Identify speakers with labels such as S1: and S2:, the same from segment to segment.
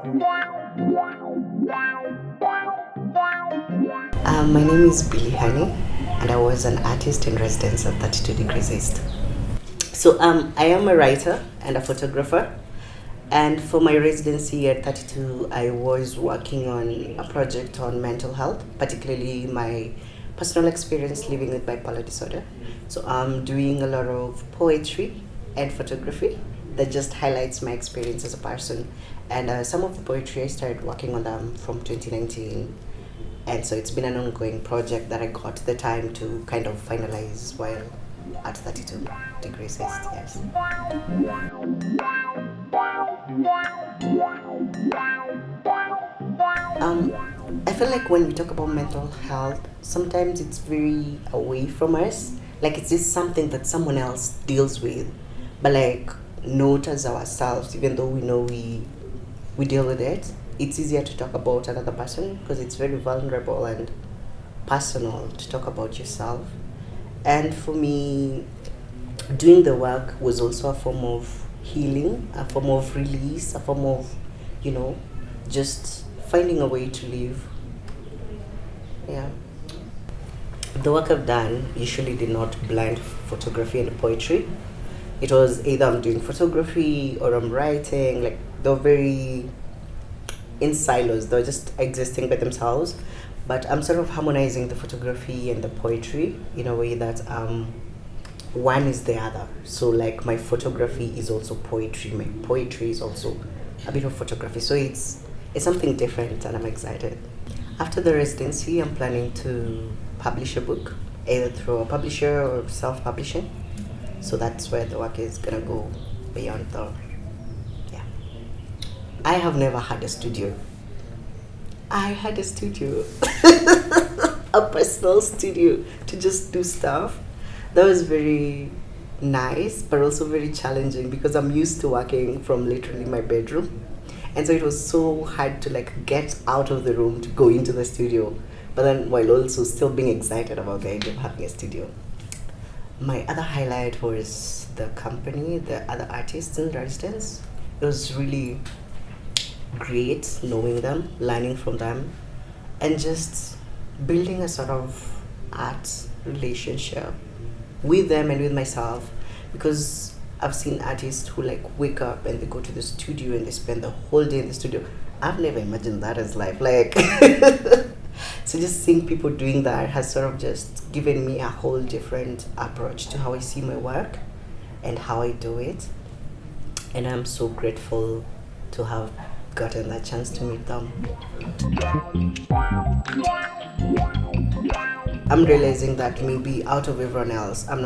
S1: My name is Hani, and I was an artist in residence at 32 Degrees East. I am a writer and a photographer. And for my residency at 32, I was working on a project on mental health, particularly my personal experience living with bipolar disorder. So I'm doing a lot of poetry and photography that just highlights my experience as a person. And some of the poetry I started working on them from 2019, and so it's been an ongoing project that I got the time to kind of finalize while at 32 degrees east. Yes. um I feel like when we talk about mental health, sometimes it's very away from us, like it's just something that someone else deals with, but like not as ourselves, even though we know we deal with it. It's easier to talk about another person because it's very vulnerable and personal to talk about yourself. And for me, doing the work was also a form of healing, a form of release, a form of, you know, just finding a way to live. Yeah. The work I've done usually did not blend photography and poetry. It was either I'm doing photography or I'm writing. Like they're very in silos, they're just existing by themselves. But I'm sort of harmonizing the photography and the poetry in a way that one is the other. So like my photography is also poetry, my poetry is also a bit of photography. So it's something different and I'm excited. After the residency, I'm planning to publish a book, either through a publisher or self-publishing. So that's where the work is gonna go beyond the, yeah. I have never had a studio. I had a studio, a personal studio to just do stuff. That was very nice, but also very challenging because I'm used to working from literally my bedroom. And so it was so hard to like get out of the room to go into the studio, but then while also still being excited about the idea of having a studio. My other highlight was the company, the other artists in residence. It was really great knowing them, learning from them, and just building a sort of art relationship with them and with myself, because I've seen artists who like wake up and they go to the studio and they spend the whole day in the studio. I've never imagined that as life. Like, so just seeing people doing that has sort of just given me a whole different approach to how I see my work and how I do it. And I'm so grateful to have gotten that chance to meet them. I'm realizing that maybe out of everyone else, I'm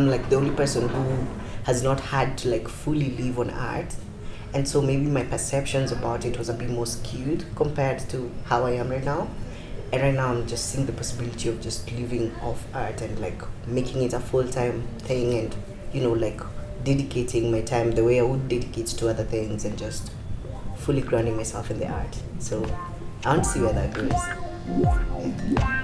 S1: like the only person who has not had to like fully live on art. And so maybe my perceptions about it was a bit more skewed compared to how I am right now. And right now I'm just seeing the possibility of just living off art and like making it a full-time thing, and like dedicating my time the way I would dedicate to other things and just fully grounding myself in the art. So I want to see where that goes. Yeah.